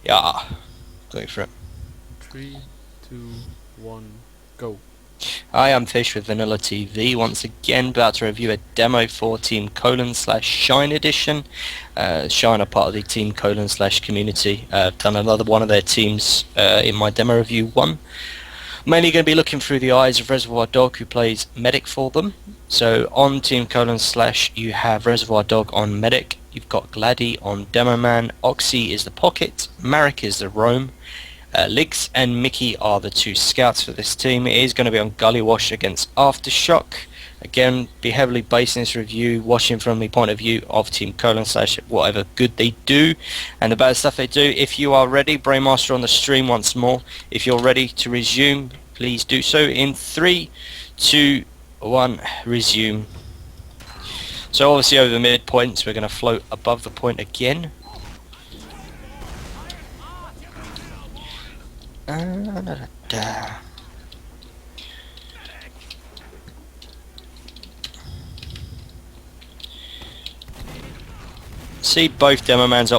Yeah, go for it. 3, 2, 1, go. Hi, I'm Fish with VanillaTV. Once again, about to review a demo for Team Colonslash Shine Edition. Shine are part of the Team Colonslash community. I've done another one of their teams in my demo review 1. Mainly going to be looking through the eyes of Reservoir Dog, who plays Medic for them. So on Team Colonslash, you have Reservoir Dog on Medic. You've got Gladdy on Demoman. Oxy is the Pocket. Marik is the Roam. Ligz and Mikki are the two scouts for this team. It is going to be on Gully Wash against Aftershock. Again, be heavily based in this review, watching from the point of view of Team Colonslash, whatever good they do and the bad stuff they do. If you are ready, Brainmaster on the stream once more. If you're ready to resume, please do so in 3, 2, 1, resume. So obviously over the midpoints, we're going to float above the point again. See, both Demomen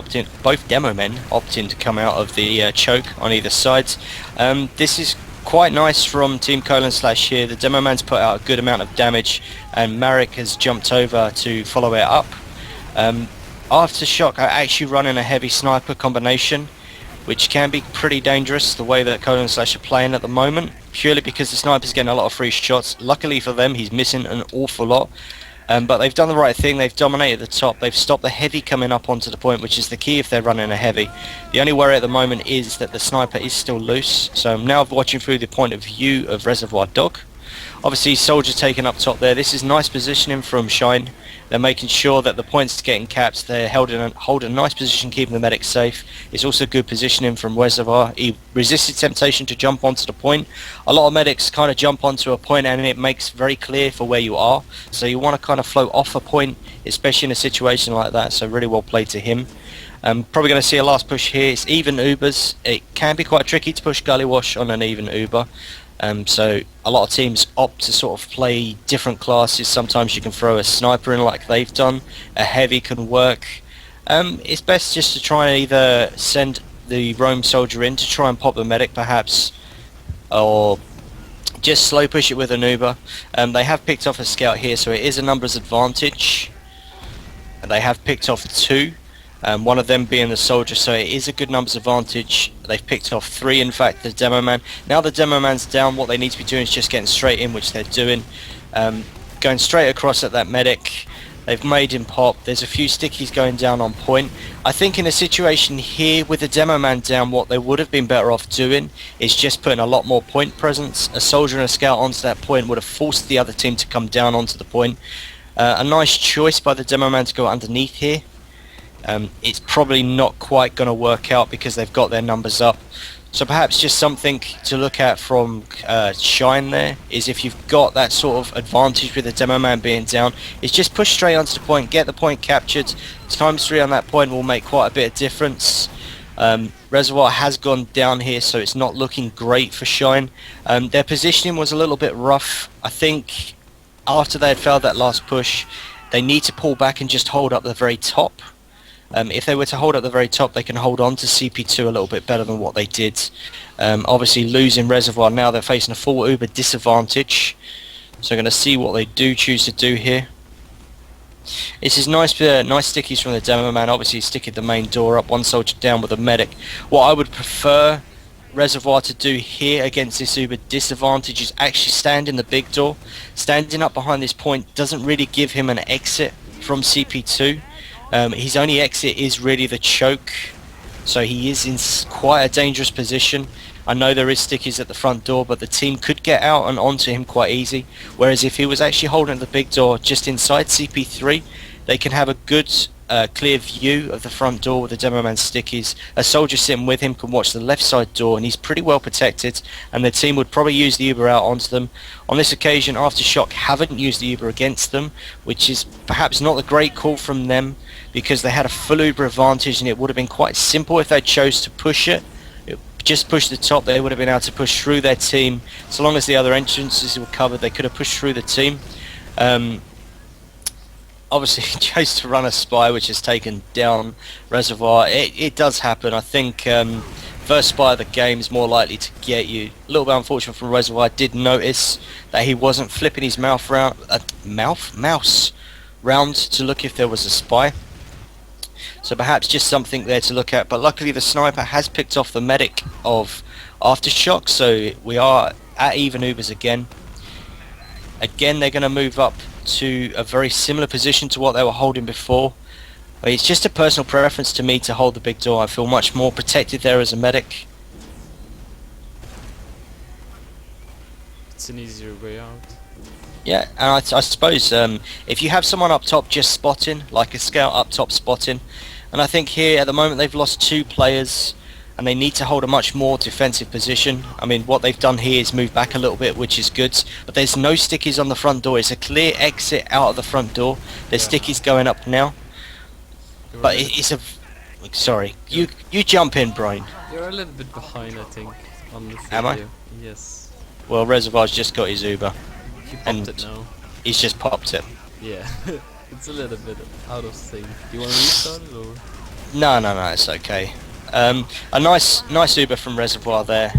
opt in to come out of the choke on either side. This is quite nice from Team Colonslash here. The Demoman's put out a good amount of damage, and Marik has jumped over to follow it up. Aftershock are actually running a heavy sniper combination, which can be pretty dangerous the way that Colonslash are playing at the moment, purely because the sniper's getting a lot of free shots. Luckily for them, he's missing an awful lot. But they've done the right thing. They've dominated the top. They've stopped the heavy coming up onto the point, which is the key if they're running a heavy. The only worry at the moment is that the sniper is still loose. So I'm now watching through the point of view of Reservoir Dog. Obviously, Soldier taken up top there. This is nice positioning from Shine. They're making sure that the points are getting capped. They're holding a nice position, keeping the medic safe. It's also good positioning from Reservoir. He resisted temptation to jump onto the point. A lot of medics kind of jump onto a point and it makes very clear for where you are. So you want to kind of float off a point, especially in a situation like that. So really well played to him. Probably going to see a last push here. It's even Ubers. It can be quite tricky to push Gully Wash on an even Uber. So a lot of teams opt to sort of play different classes. Sometimes you can throw a sniper in like they've done. A heavy can work. It's best just to try and either send the roam soldier in to try and pop the medic perhaps, or just slow push it with an Uber. They have picked off a scout here, so it is a numbers advantage. And they have picked off 2. One of them being the soldier, so it is a good numbers advantage. They've picked off 3, in fact, the Demoman. Now the Demoman's down, what they need to be doing is just getting straight in, which they're doing. Going straight across at that medic. They've made him pop. There's a few stickies going down on point. I think in a situation here with the Demoman down, what they would have been better off doing is just putting a lot more point presence. A soldier and a scout onto that point would have forced the other team to come down onto the point. A nice choice by the Demoman to go underneath here. It's probably not quite going to work out because they've got their numbers up. So perhaps just something to look at from Shine there is if you've got that sort of advantage with the Demoman being down, is just push straight onto the point, get the point captured. ×3 on that point will make quite a bit of difference. Reservoir has gone down here, so it's not looking great for Shine. Their positioning was a little bit rough. I think after they had failed that last push, they need to pull back and just hold up the very top. If they were to hold at the very top, they can hold on to CP2 a little bit better than what they did. Obviously losing Reservoir now, they're facing a full Uber disadvantage. So I'm going to see what they do choose to do here. This is nice stickies from the Demoman. Obviously sticking the main door up, one soldier down with a medic. What I would prefer Reservoir to do here against this Uber disadvantage is actually stand in the big door. Standing up behind this point doesn't really give him an exit from CP2. His only exit is really the choke, so he is in quite a dangerous position. I know there is stickies at the front door, but the team could get out and onto him quite easy, whereas if he was actually holding the big door just inside CP3, they can have a good clear view of the front door with the Demoman stickies. A soldier sitting with him can watch the left side door, and he's pretty well protected, and the team would probably use the Uber out onto them. On this occasion, Aftershock haven't used the Uber against them, which is perhaps not a great call from them, because they had a full Uber advantage, and it would have been quite simple if they chose to push it. Just push the top, they would have been able to push through their team. So long as the other entrances were covered, they could have pushed through the team. obviously chose to run a spy, which has taken down Reservoir. It does happen. I think first spy of the game is more likely to get you. A little bit unfortunate from Reservoir. I did notice that he wasn't flipping his mouse round to look if there was a spy. So perhaps just something there to look at. But luckily the sniper has picked off the medic of Aftershock, so we are at even Ubers again. Again, they're going to move up to a very similar position to what they were holding before. It's just a personal preference to me to hold the big door. I feel much more protected there as a medic. It's an easier way out. Yeah, and I suppose if you have someone up top just spotting, like a scout up top spotting, and I think here at the moment they've lost 2 players and they need to hold a much more defensive position. I mean, what they've done here is move back a little bit, which is good, but there's no stickies on the front door. It's a clear exit out of the front door. There's stickies going up now, but it's a... Sorry, you jump in, Brian. You're a little bit behind, I think, on this Am I? video. Yes. Well, Reservoir's just got his Uber. He popped And it now. he's just popped it. Yeah. It's a little bit out of sync. Do you want to restart it or? No, it's okay. A nice Uber from Reservoir there,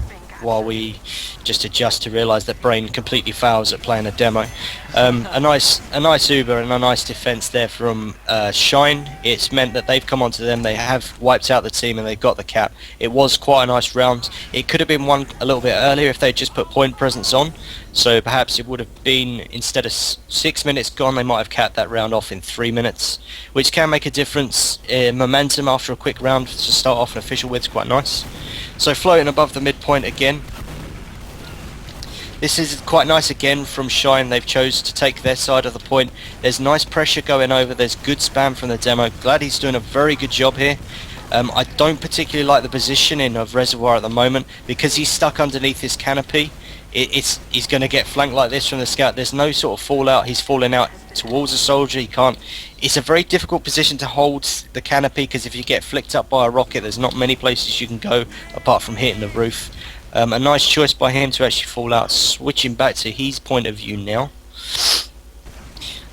while we just adjust to realise that Brain completely fails at playing a demo. A nice Uber and a nice defence there from Shine. It's meant that they've come onto them, they have wiped out the team and they got the cap. It was quite a nice round. It could have been won a little bit earlier if they just put point presence on. So perhaps it would have been, instead of 6 minutes gone, they might have capped that round off in 3 minutes, which can make a difference in momentum after a quick round to start off an official with. Quite nice. So floating above the midpoint again. This is quite nice again from Shine. They've chose to take their side of the point. There's nice pressure going over. There's good spam from the demo. Gladdy's doing a very good job here. I don't particularly like the positioning of Reservoir at the moment because he's stuck underneath his canopy. He's going to get flanked like this from the scout. There's no sort of fallout. He's falling out towards a soldier. He can't. It's a very difficult position to hold the canopy because if you get flicked up by a rocket, there's not many places you can go apart from hitting the roof. A nice choice by him to actually fall out. Switching back to his point of view now.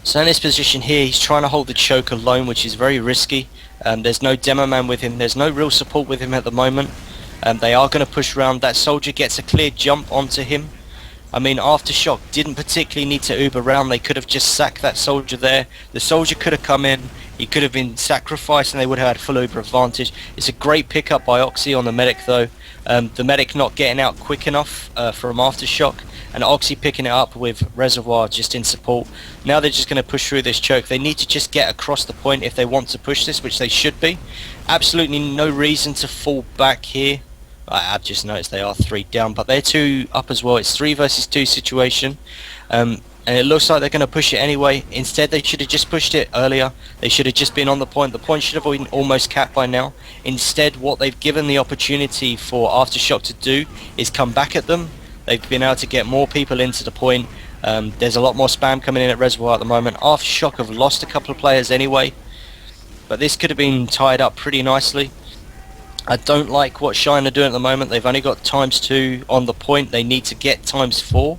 So in this position here, he's trying to hold the choke alone, which is very risky. There's no Demoman with him. There's no real support with him at the moment. They are going to push round. That soldier gets a clear jump onto him. I mean, Aftershock didn't particularly need to Uber round. They could have just sacked that soldier there. The soldier could have come in. He could have been sacrificed and they would have had full Uber advantage. It's a great pickup by Oxy on the medic though. The medic not getting out quick enough from Aftershock, and Oxy picking it up with Reservoir just in support. Now they're just going to push through this choke. They need to just get across the point if they want to push this, which they should be. Absolutely no reason to fall back here. I've just noticed they are 3 down, but they're 2 up as well. It's 3 versus 2 situation. And it looks like they're going to push it anyway. Instead, they should have just pushed it earlier. They should have just been on the point. The point should have been almost capped by now. Instead, what they've given the opportunity for Aftershock to do is come back at them. They've been able to get more people into the point. There's a lot more spam coming in at Reservoir at the moment. Aftershock have lost a couple of players anyway, but this could have been tied up pretty nicely. I don't like what Shine are doing at the moment. They've only got ×2 on the point. They need to get ×4.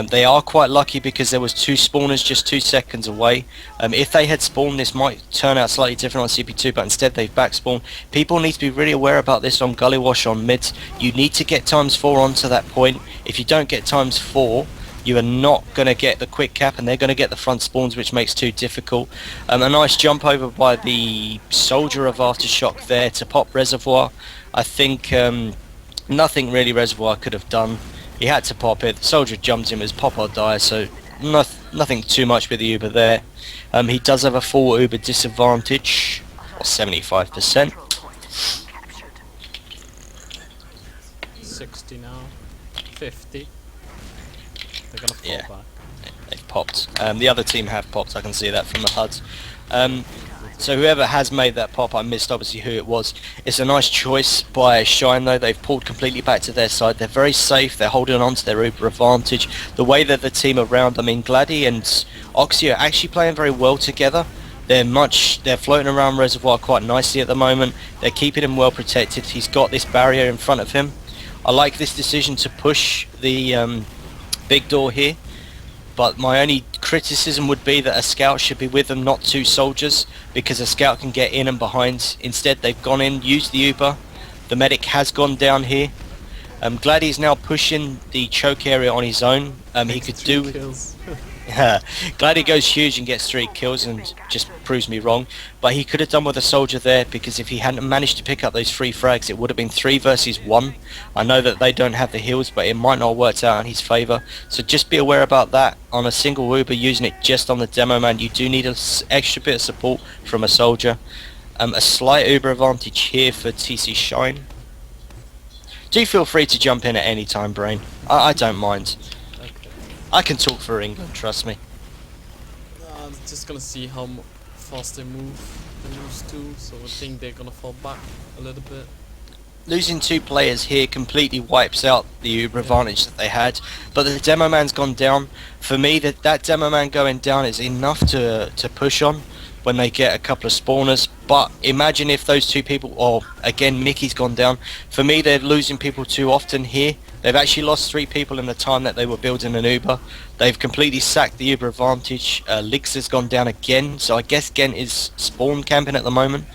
They are quite lucky because there was 2 spawners just 2 seconds away. If they had spawned, this might turn out slightly different on CP2, but instead they've back spawned. People need to be really aware about this on Gully Wash on mids. You need to get ×4 onto that point. If you don't get ×4, you are not going to get the quick cap, and they're going to get the front spawns, which makes 2 difficult. A nice jump over by the soldier of Aftershock there to pop Reservoir. I think nothing really Reservoir could have done. He had to pop it. The soldier jumped him as pop or die, so nothing too much with the Uber there. He does have a full Uber disadvantage, or 75%. 60 now. 50. They're gonna fall back. They've popped. The other team have popped. I can see that from the HUDs. So whoever has made that pop, I missed obviously who it was. It's a nice choice by Shine though. They've pulled completely back to their side. They're very safe. They're holding on to their Uber advantage. The way that the team around, I mean, Gladdy and Oxy are actually playing very well together. They're floating around Reservoir quite nicely at the moment. They're keeping him well protected. He's got this barrier in front of him. I like this decision to push the big door here, but my only criticism would be that a scout should be with them, not two soldiers, because a scout can get in and behind. Instead, they've gone in, used the Uber. The medic has gone down here. Gladdy's now pushing the choke area on his own. He could do... kills. Gladdy goes huge and gets 3 kills and just proves me wrong. But he could have done with a soldier there, because if he hadn't managed to pick up those 3 frags, it would have been 3 versus 1. I know that they don't have the heals, but it might not have worked out in his favour. So just be aware about that. On a single Uber, using it just on the Demoman, you do need an extra bit of support from a soldier. A slight Uber advantage here for TC Shine. Do feel free to jump in at any time, Brain. I don't mind. Okay. I can talk for England, trust me. Just gonna see how fast they move. They lose 2, so I think they're gonna fall back a little bit. Losing 2 players here completely wipes out the Uber advantage that they had. But the Demoman's gone down. For me, that Demoman going down is enough to push on when they get a couple of spawners. But imagine if those 2 people, or again Mikki's gone down. For me, they're losing people too often here. They've actually lost 3 people in the time that they were building an Uber. They've completely sacked the Uber advantage. Ligz has gone down again, so I guess Gent is spawn camping at the moment.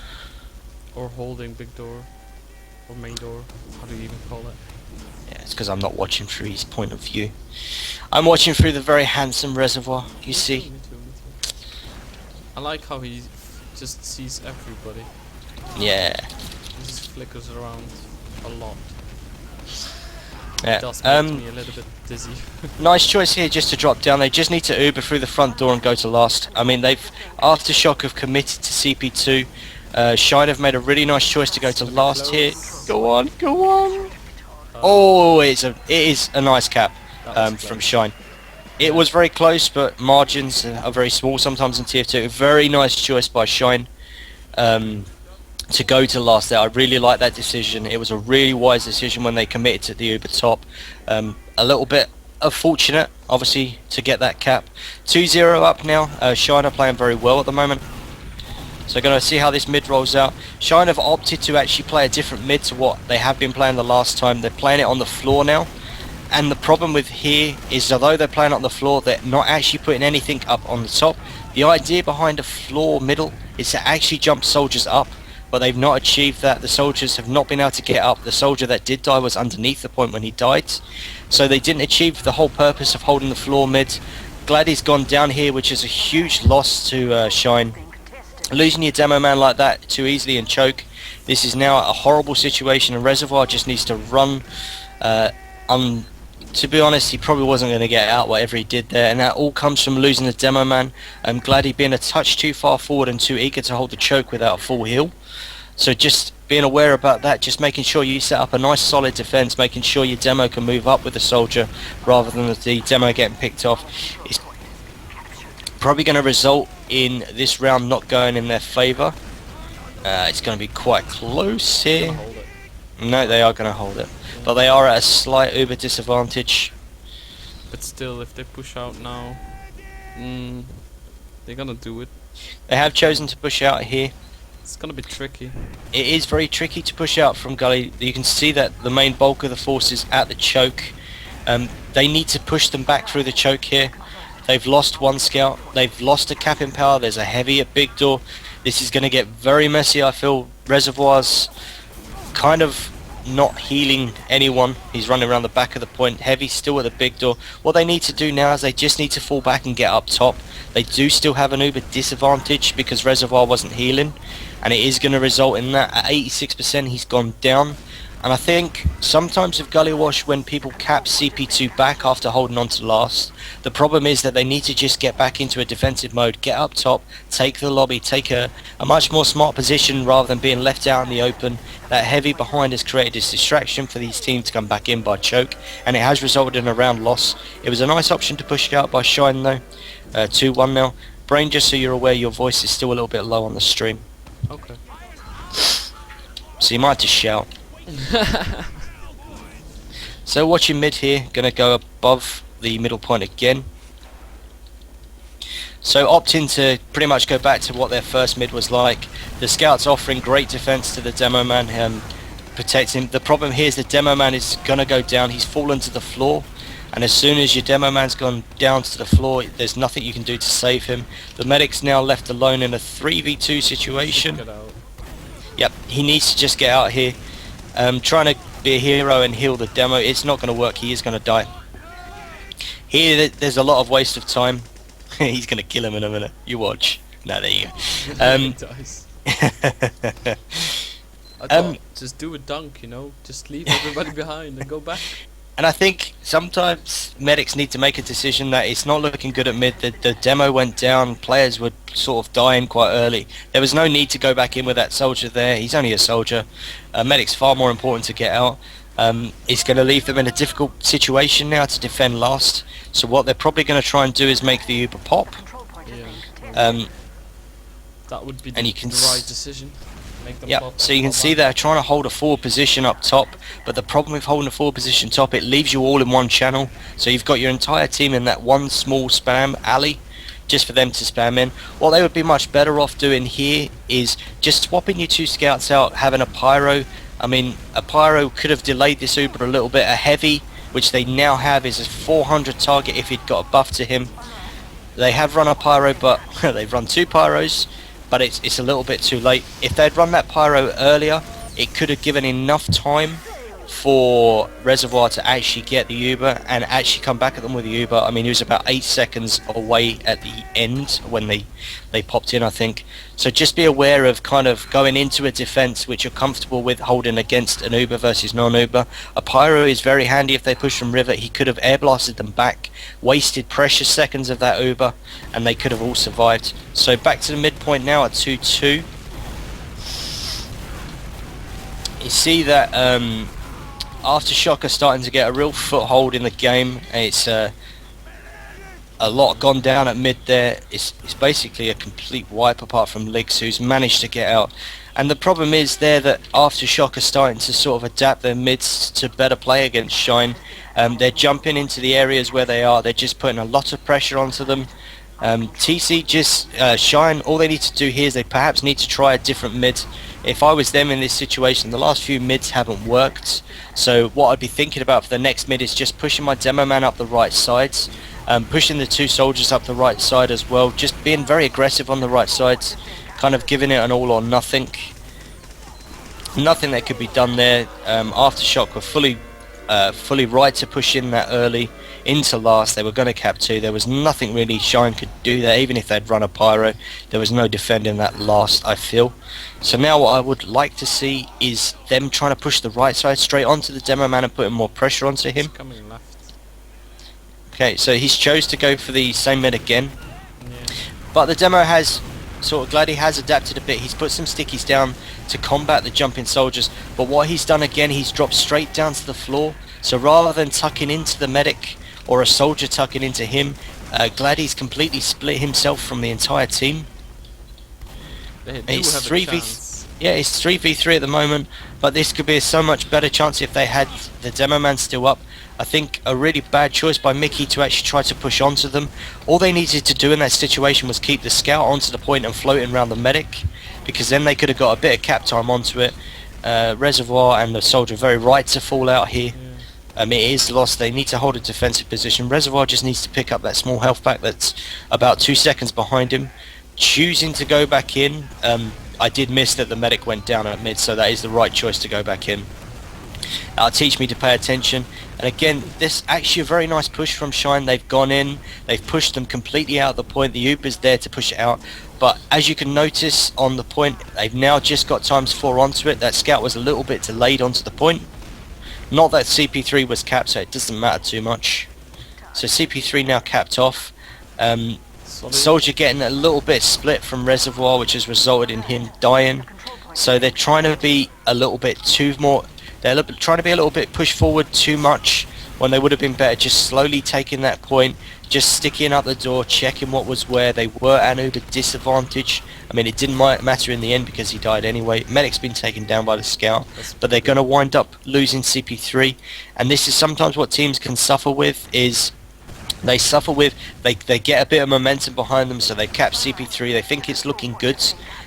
Or holding big door. Or main door. How do you even call it? Yeah, it's because I'm not watching through his point of view. I'm watching through the very handsome Reservoir, you see. Me too. I like how he just sees everybody. Yeah. He just flickers around a lot. Yeah. Does make me a little bit dizzy. Nice choice here just to drop down. They just need to Uber through the front door and go to last. I mean, they've, Aftershock have committed to CP2. Shine have made a really nice choice to go to last here. Go on, go on. Oh, it is a nice cap from Shine. It was very close, but margins are very small sometimes in TF2. Very nice choice by Shine to go to last there. I really like that decision. It was a really wise decision when they committed to the Uber top. A little bit unfortunate, obviously, to get that cap. 2-0 up now. Shine are playing very well at the moment. So going to see how this mid rolls out. Shine have opted to actually play a different mid to what they have been playing the last time. They're playing it on the floor now. And the problem with here is, although they're playing on the floor, they're not actually putting anything up on the top. The idea behind a floor middle is to actually jump soldiers up, but they've not achieved that. The soldiers have not been able to get up. The soldier that did die was underneath the point when he died. So they didn't achieve the whole purpose of holding the floor mid. Gladdy's gone down here, which is a huge loss to Shine. Losing your Demoman like that too easily and choke. This is now a horrible situation, and Reservoir just needs to run. To be honest, he probably wasn't going to get out whatever he did there, and that all comes from losing the Demoman. Gladdy being a touch too far forward and too eager to hold the choke without a full heal. So just being aware about that, just making sure you set up a nice solid defense, making sure your demo can move up with the soldier rather than the demo getting picked off. It's probably going to result in this round not going in their favour. It's going to be quite close here. No, they are going to hold it. But they are at a slight Uber disadvantage. But still, if they push out now, they're gonna do it. They have chosen to push out here. It's gonna be tricky. It is very tricky to push out from Gully. You can see that the main bulk of the force is at the choke. They need to push them back through the choke here. They've lost 1 scout. They've lost a cap in power. There's a heavy at big door. This is going to get very messy, I feel. Reservoir's kind of not healing anyone. He's running around the back of the point. Heavy still at the big door. What they need to do now is they just need to fall back and get up top. They do still have an Uber disadvantage because Reservoir wasn't healing, and it is going to result in that. At 86% he's gone down. And I think sometimes with Gully Wash, when people cap CP2 back after holding on to last, the problem is that they need to just get back into a defensive mode, get up top, take the lobby, take a much more smart position rather than being left out in the open. That heavy behind has created this distraction for these teams to come back in by choke, and it has resulted in a round loss. It was a nice option to push it out by Shine though. 2-1 now. Brain, just so you're aware, your voice is still a little bit low on the stream. Okay. So you might just shout. So watching mid here, gonna go above the middle point again. So opting to pretty much go back to what their first mid was like. The scouts offering great defense to the Demoman, protecting him. The problem here is the Demoman is gonna go down. He's fallen to the floor, and as soon as your demo man's gone down to the floor, there's nothing you can do to save him. The medic's now left alone in a 3v2 situation. Get out. Yep, he needs to just get out here. Trying to be a hero and heal the demo, it's not going to work. He is going to die. Here, there's a lot of waste of time. He's going to kill him in a minute. You watch. No, there you go. He dies. I thought, just do a dunk, you know? Just leave everybody behind and go back. And I think sometimes medics need to make a decision that it's not looking good at mid. The demo went down, players were sort of dying quite early. There was no need to go back in with that soldier there. He's only a soldier. Medic's far more important to get out. It's going to leave them in a difficult situation now to defend last. So what they're probably going to try and do is make the Uber pop. Yeah. That would be the and you can right decision. Make them yeah, pop so you can see they're trying to hold a forward position up top, but the problem with holding a forward position top, it leaves you all in one channel. So you've got your entire team in that one small spam alley, just for them to spam in. What they would be much better off doing here is just swapping your 2 scouts out, having a pyro. I mean, a pyro could have delayed this Uber a little bit. A heavy, which they now have, is a 400 target if he'd got a buff to him. They have run a pyro, but they've run 2 pyros. But it's a little bit too late. If they'd run that pyro earlier, it could have given enough time for Reservoir to actually get the Uber and actually come back at them with the Uber. I mean, he was about 8 seconds away at the end when they popped in, I think. So just be aware of kind of going into a defense which you're comfortable with holding against an Uber versus non-Uber. A pyro is very handy if they push from river. He could have air blasted them back, wasted precious seconds of that Uber, and they could have all survived. So back to the midpoint now at 2-2. You see that Aftershock are starting to get a real foothold in the game. It's a lot gone down at mid there. It's basically a complete wipe apart from Ligz, who's managed to get out. And the problem is there that Aftershock are starting to sort of adapt their mids to better play against Shine. They're jumping into the areas where they are. They're just putting a lot of pressure onto them. TC just Shine, all they need to do here is they perhaps need to try a different mid. If I was them in this situation, the last few mids haven't worked, so what I'd be thinking about for the next mid is just pushing my demo man up the right sides, pushing the 2 soldiers up the right side as well, just being very aggressive on the right sides, kind of giving it an all or nothing. Nothing that could be done there. Aftershock were fully right to push in that early into last. They were going to cap 2. There was nothing really Shine could do there. Even if they'd run a pyro, there was no defending that last, I feel. So now what I would like to see is them trying to push the right side straight onto the demo man and putting more pressure onto him. Coming left. Okay, so he's chose to go for the same mid again. Yeah. But the demo has sort of Gladdy has adapted a bit. He's put some stickies down to combat the jumping soldiers, but what he's done again, he's dropped straight down to the floor. So rather than tucking into the medic or a soldier tucking into him, Gladdy's completely split himself from the entire team. It's 3v, yeah, it's 3v3 at the moment, but this could be a so much better chance if they had the demo man still up. I think a really bad choice by Mikki to actually try to push onto them. All they needed to do in that situation was keep the scout onto the point and floating around the medic, because then they could have got a bit of cap time onto it. Reservoir and the soldier very right to fall out here. It is lost. They need to hold a defensive position. Reservoir just needs to pick up that small health pack that's about 2 seconds behind him. Choosing to go back in. I did miss that the medic went down at mid, so that is the right choice to go back in. That'll teach me to pay attention. And again, this actually a very nice push from Shine. They've gone in, they've pushed them completely out of the point. The Uber's there to push it out. But as you can notice on the point, they've now just got ×4 onto it. That scout was a little bit delayed onto the point. Not that CP3 was capped, so it doesn't matter too much. So CP3 now capped off. Soldier getting a little bit split from Reservoir, which has resulted in him dying. So they're trying to be a little bit they're trying to be a little bit push forward too much when they would have been better just slowly taking that point, just sticking up the door, checking what was where. They were at an Uber disadvantage. I mean, it didn't matter in the end because he died anyway. Medic's been taken down by the scout, but they're going to wind up losing CP3, and this is sometimes what teams can suffer with, is they suffer with, they get a bit of momentum behind them, so they cap CP3, they think it's looking good,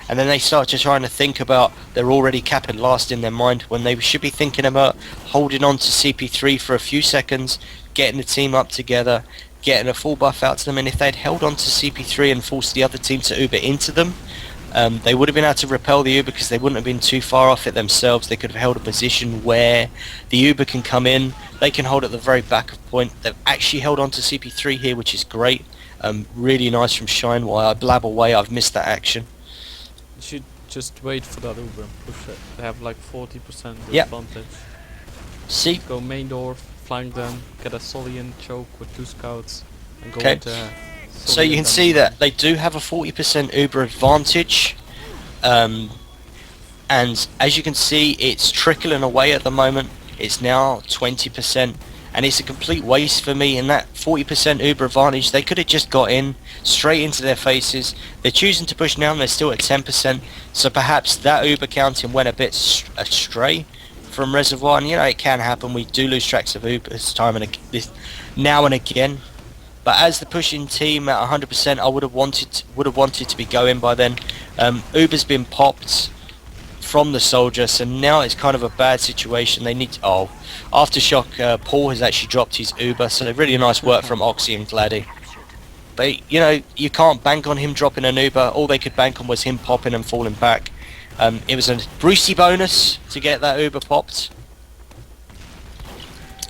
and then they start to trying to think about, they're already capping last in their mind, when they should be thinking about holding on to CP3 for a few seconds, getting the team up together, getting a full buff out to them, and if they'd held on to CP3 and forced the other team to Uber into them, they would have been able to repel the Uber because they wouldn't have been too far off it themselves. They could have held a position where the Uber can come in, they can hold at the very back of point. They've actually held on to CP3 here, which is great. Really nice from Shine. While I blab away, I've missed that action. You should just wait for that Uber and push it. They have like 40% Yep. advantage. See? Go main door, flank them, get a Solian choke with 2 scouts, and go Okay. into. So you can see that they do have a 40% Uber advantage, and as you can see, it's trickling away at the moment. It's now 20%, and it's a complete waste for me. In that 40% Uber advantage, they could have just got in straight into their faces. They're choosing to push now, and they're still at 10%. So perhaps that Uber counting went a bit astray from Reservoir, and you know it can happen. We do lose tracks of Ubers now and again. But as the pushing team at 100%, I would have wanted to be going by then. Uber's been popped from the soldier, so now it's kind of a bad situation. They need to, Aftershock. Paul has actually dropped his Uber, so really nice work from Oxy and Gladdy. But you know you can't bank on him dropping an Uber. All they could bank on was him popping and falling back. It was a Brucey bonus to get that Uber popped.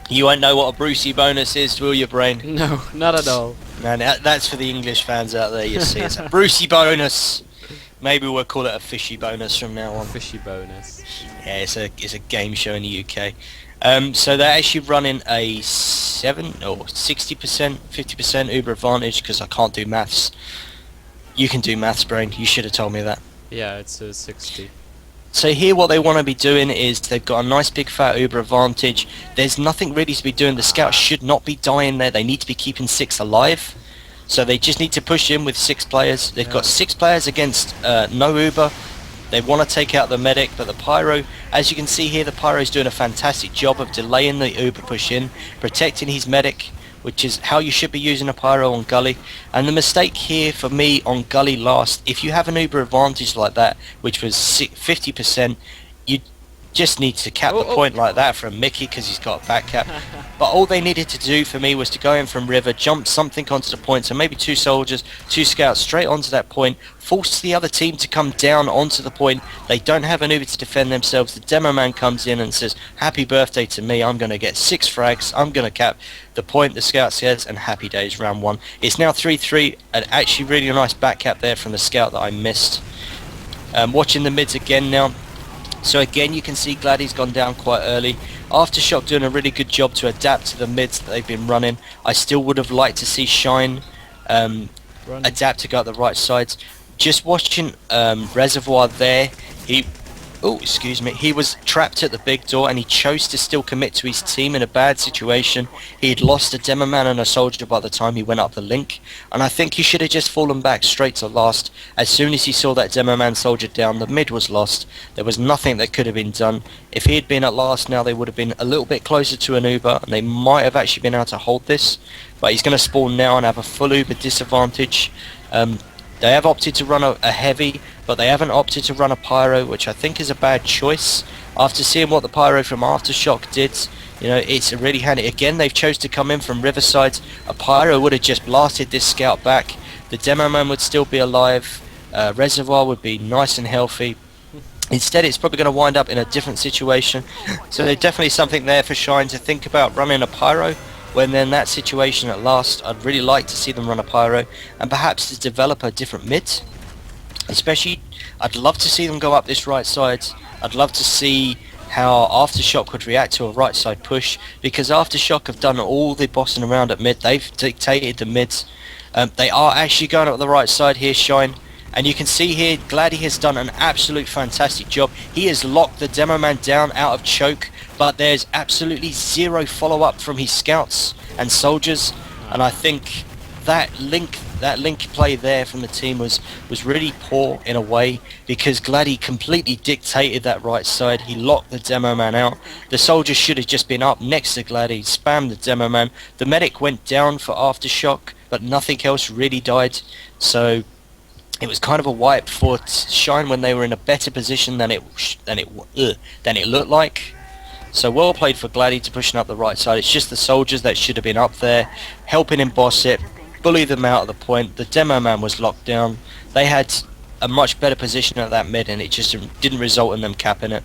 You won't know what a Brucey bonus is, will you, Brain? No, not at all. Man, that's for the English fans out there, you see. It's a Brucey bonus. Maybe we'll call it a fishy bonus from now on. Fishy bonus. Yeah, it's a game show in the UK. So they're actually running a 7 or 60%, 50% Uber advantage because I can't do maths. You can do maths, Brain. You should have told me that. Yeah, it's a 60. So here what they want to be doing is they've got a nice big fat Uber advantage. There's nothing really to be doing. The scouts should not be dying there. They need to be keeping 6 alive. So they just need to push in with 6 players. They've got 6 players against no Uber. They want to take out the medic, but the Pyro, as you can see here, the Pyro's doing a fantastic job of delaying the Uber push in, protecting his medic, which is how you should be using a Pyro on Gully. And the mistake here for me on Gully last, if you have an Uber advantage like that, which was 50%, you just need to cap the point like that from Mikki because he's got a back cap. But all they needed to do for me was to go in from River, jump something onto the point, so maybe 2 soldiers, 2 scouts straight onto that point, force the other team to come down onto the point. They don't have an Uber to defend themselves. The Demoman comes in and says, happy birthday to me, I'm going to get 6 frags, I'm going to cap the point, the scout says, and happy days, round 1. It's now 3-3, and actually really nice back cap there from the scout that I missed. Watching the mids again now. So again, you can see Gladdy's gone down quite early. Aftershock doing a really good job to adapt to the mids that they've been running. I still would have liked to see Shine adapt to go at the right sides. Just watching Reservoir there, he was trapped at the big door and he chose to still commit to his team in a bad situation. He had lost a Demoman and a soldier by the time he went up the link, and I think he should have just fallen back straight to last. As soon as he saw that Demoman soldier down, the mid was lost. There was nothing that could have been done. If he had been at last now, they would have been a little bit closer to an Uber and they might have actually been able to hold this, but he's going to spawn now and have a full Uber disadvantage. They have opted to run a heavy, but they haven't opted to run a Pyro, which I think is a bad choice. After seeing what the Pyro from Aftershock did, you know, it's really handy. Again, they've chose to come in from Riverside. A Pyro would have just blasted this scout back. The Demoman would still be alive. Reservoir would be nice and healthy. Instead, it's probably going to wind up in a different situation. So there's definitely something there for Shine to think about, running a Pyro. When they're in that situation at last, I'd really like to see them run a Pyro and perhaps to develop a different mid. Especially, I'd love to see them go up this right side. I'd love to see how Aftershock would react to a right side push, because Aftershock have done all the bossing around at mid. They've dictated the mids. They are actually going up the right side here, Shine. And you can see here, Gladdy has done an absolute fantastic job. He has locked the Demoman down out of choke, but there's absolutely zero follow-up from his scouts and soldiers. And I think that link play there from the team was really poor in a way, because Gladdy completely dictated that right side. He locked the Demoman out. The soldiers should have just been up next to Gladdy, spammed the Demoman. The medic went down for Aftershock, but nothing else really died. So it was kind of a wipe for Shine when they were in a better position than it looked like. So well played for Gladdy to pushing up the right side. It's just the soldiers that should have been up there, helping him boss it, bully them out of the point. The Demoman was locked down. They had a much better position at that mid, and it just didn't result in them capping it.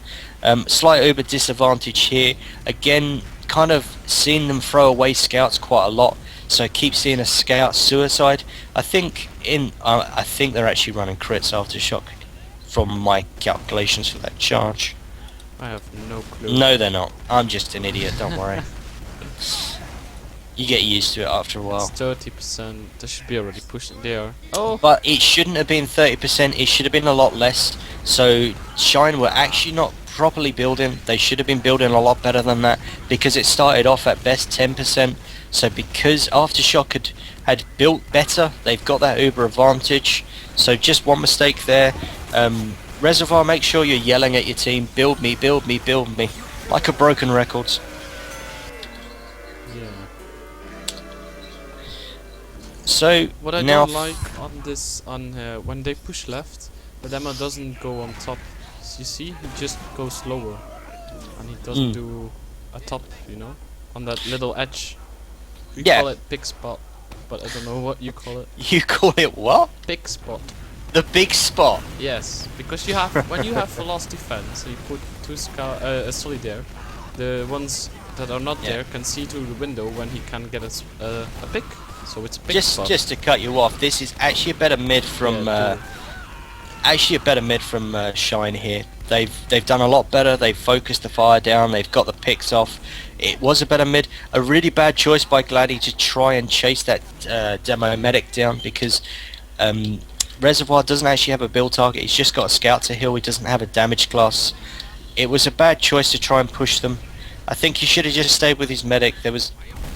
Slight uber disadvantage here. Again, kind of seeing them throw away scouts quite a lot. So keep seeing a scout suicide. I think they're actually running crits aftershock from my calculations for that charge. I have no clue. No, they're not. I'm just an idiot. Don't worry. You get used to it after a while. It's 30%. They should be already pushing there. Oh! But it shouldn't have been 30%. It should have been a lot less. So Shine were actually not properly building. They should have been building a lot better than that, because it started off at best 10%. So because Aftershock had built better, they've got that uber advantage. So just one mistake there. Reservoir, make sure you're yelling at your team, build me, build me, build me, like a broken record. Yeah. So what I now don't like on this, when they push left, the demo doesn't go on top. You see, he just goes slower, and he doesn't do a top, you know, on that little edge. We call it pick spot, but I don't know what you call it. You call it what? Pick spot. The big spot. Yes, because you have when you have velocity defense, so you put two a solid there. The ones that are not there can see through the window when he can get a pick. So it's a pick spot. Just to cut you off, this is actually a better mid from Shine here. They've done a lot better. They've focused the fire down. They've got the picks off. It was a better mid. A really bad choice by Gladdy to try and chase that demo medic down, because Reservoir doesn't actually have a build target. He's just got a scout to heal. He doesn't have a damage class. It was a bad choice to try and push them. I think he should have just stayed with his medic. There was,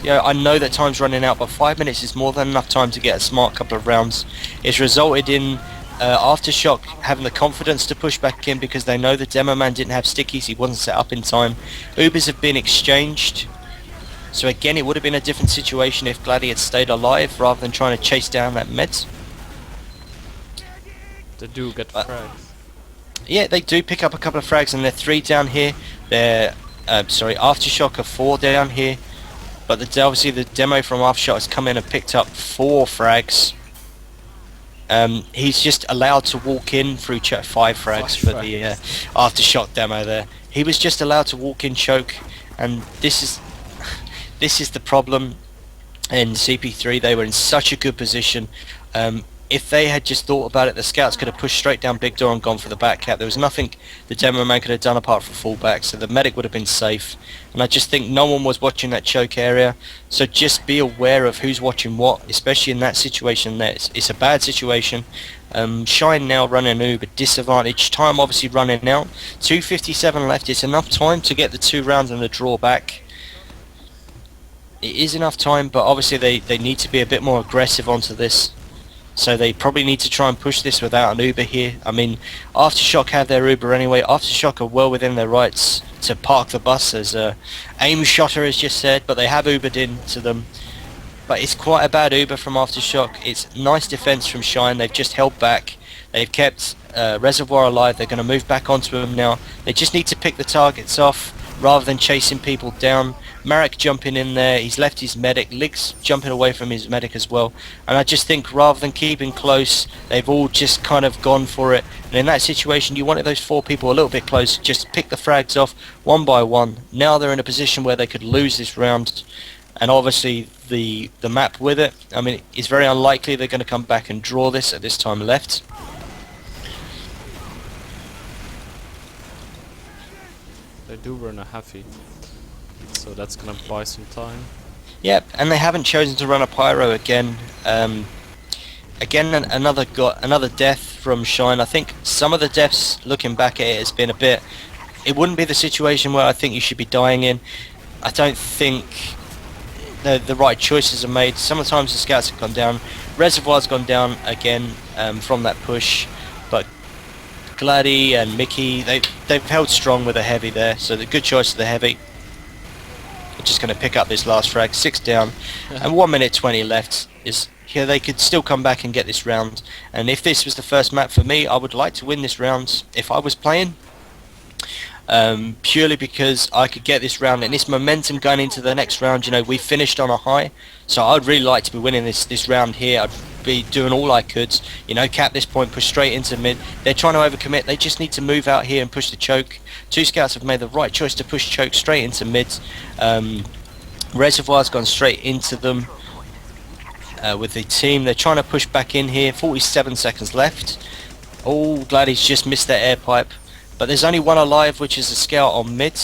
I know that time's running out, but 5 minutes is more than enough time to get a smart couple of rounds. It's resulted in Aftershock having the confidence to push back in, because they know the Demoman didn't have stickies. He wasn't set up in time. Ubers have been exchanged. So again, it would have been a different situation if Gladdy had stayed alive rather than trying to chase down that meds. They do get frags. Yeah, they do pick up a couple of frags, and they're 3 down here. They're Aftershock are 4 down here, but obviously the demo from Aftershock has come in and picked up 4 frags. He's just allowed to walk in through 5 frags for the Aftershock demo there. He was just allowed to walk in choke, and this is the problem in CP3. They were in such a good position. If they had just thought about it, the scouts could have pushed straight down big door and gone for the back cap. There was nothing the demo man could have done apart from fall back, so the medic would have been safe. And I just think no one was watching that choke area, so just be aware of who's watching what, especially in that situation there. It's a bad situation. Shine now running Uber, disadvantage. Time obviously running out. 2:57 left. It's enough time to get the 2 rounds and the draw back. It is enough time, but obviously they need to be a bit more aggressive onto this. So they probably need to try and push this without an Uber here. I mean, Aftershock have their Uber anyway. Aftershock are well within their rights to park the bus, as Aim Shotter has just said, but they have Ubered into them. But it's quite a bad Uber from Aftershock. It's nice defense from Shine. They've just held back. They've kept Reservoir alive. They're going to move back onto him now. They just need to pick the targets off rather than chasing people down. Marik jumping in there, he's left his medic, Ligz jumping away from his medic as well, and I just think rather than keeping close, they've all just kind of gone for it, and in that situation you wanted those 4 people a little bit close, just pick the frags off one by one. Now they're in a position where they could lose this round, and obviously the map with it, I mean, it's very unlikely they're going to come back and draw this at this time left. They do run a heavy, so that's gonna buy some time. Yep, and they haven't chosen to run a pyro again. Again, another death from Shine. I think some of the deaths, looking back at it, has been a bit. It wouldn't be the situation where I think you should be dying in. I don't think the right choices are made. Sometimes the scouts have gone down. Reservoir's gone down again from that push, but Gladdy and Mikki, they've held strong with a heavy there, so the good choice of the heavy. They're just going to pick up this last frag, 6 down, and 1 minute 20 left. They could still come back and get this round, and if this was the first map for me, I would like to win this round if I was playing. purely because I could get this round and this momentum going into the next round. You know, we finished on a high, so I'd really like to be winning this round here. I'd be doing all I could, you know, cap this point, push straight into mid. They're trying to overcommit. They just need to move out here and push the choke. Two scouts have made the right choice to push choke straight into mid. Reservoir's gone straight into them with the team. They're trying to push back in here. 47 seconds left. Oh, Gladdy's just missed their air pipe. But there's only one alive, which is a scout on mid.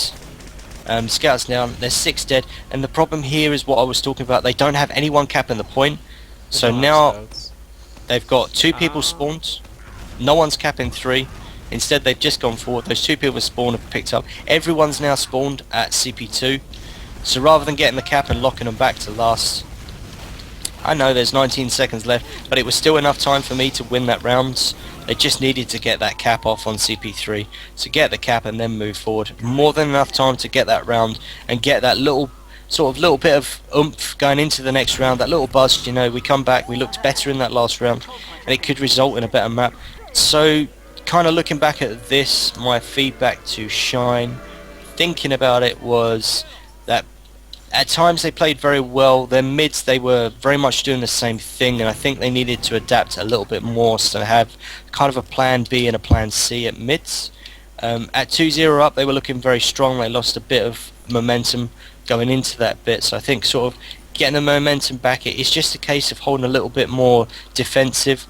Scouts down. There's 6 dead. And the problem here is what I was talking about. They don't have anyone capping the point. So now they've got 2 people spawned. No one's capping 3. Instead, they've just gone forward. Those 2 people spawned have picked up. Everyone's now spawned at CP2. So rather than getting the cap and locking them back to last, I know there's 19 seconds left, but it was still enough time for me to win that round. They just needed to get that cap off on CP3. So get the cap and then move forward. More than enough time to get that round and get that little bit of oomph going into the next round, that little buzz. You know, we come back, we looked better in that last round, and it could result in a better map. So kind of looking back at this, my feedback to Shine, thinking about it, was that at times they played very well. Their mids, they were very much doing the same thing, and I think they needed to adapt a little bit more, so have kind of a plan B and a plan C at mids. At 2-0 up, they were looking very strong. They lost a bit of momentum going into that bit, so I think sort of getting the momentum back, it's just a case of holding a little bit more defensive.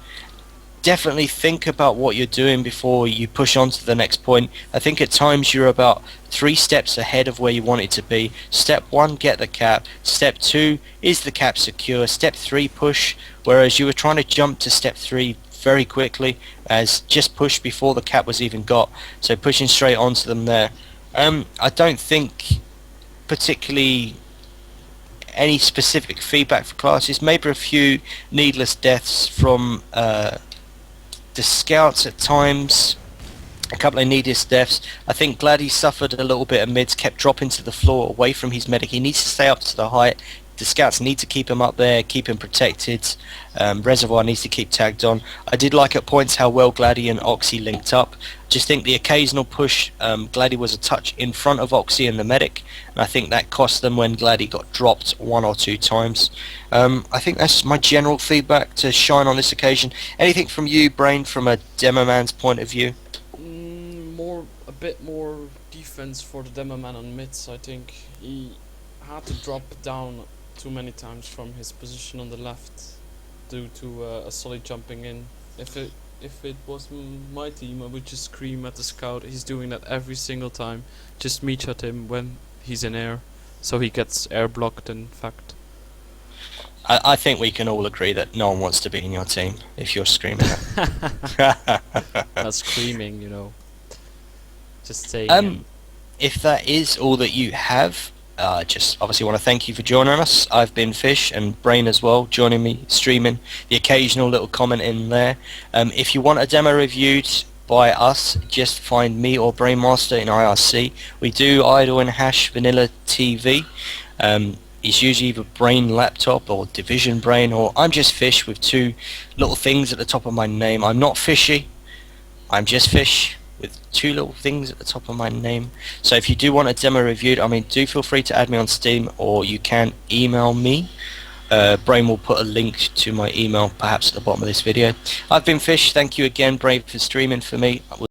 Definitely think about what you're doing before you push on to the next point. I think at times you're about 3 steps ahead of where you want it to be. Step 1, get the cap. Step 2, is the cap secure? Step 3, push. Whereas you were trying to jump to step 3 very quickly, as just push before the cap was even got. So pushing straight onto them there. I don't think particularly any specific feedback for classes. Maybe a few needless deaths from the scouts at times, a couple of needless deaths. I think Gladdy suffered a little bit of mids, kept dropping to the floor away from his medic. He needs to stay up to the height. The scouts need to keep him up there, keep him protected. Reservoir needs to keep tagged on. I did like at points how well Gladdy and Oxy linked up. Just think the occasional push, Gladdy was a touch in front of Oxy and the medic, and I think that cost them when Gladdy got dropped 1 or 2 times. I think that's my general feedback to Shine on this occasion. Anything from you, Brain, from a Demoman's point of view? A bit more defense for the Demoman on mids. I think he had to drop down too many times from his position on the left due to a solid jumping in. If it was my team, I would just scream at the scout. He's doing that every single time. Just meet at him when he's in air, so he gets air blocked. In fact, I think we can all agree that no one wants to be in your team if you're screaming at not screaming, you know. Just saying. If that is all that you have, just obviously want to thank you for joining us. I've been Fish, and Brain as well, joining me, streaming, the occasional little comment in there. If you want a demo reviewed by us, just find me or Brainmaster in IRC. We do idle and hash VanillaTV. It's usually either Brain Laptop or Division Brain, or I'm just Fish with 2 little things at the top of my name. I'm not Fishy, I'm just Fish with 2 little things at the top of my name. So if you do want a demo reviewed, I mean, do feel free to add me on Steam, or you can email me. Brain will put a link to my email perhaps at the bottom of this video. I've been Fish. Thank you again, Brain, for streaming for me.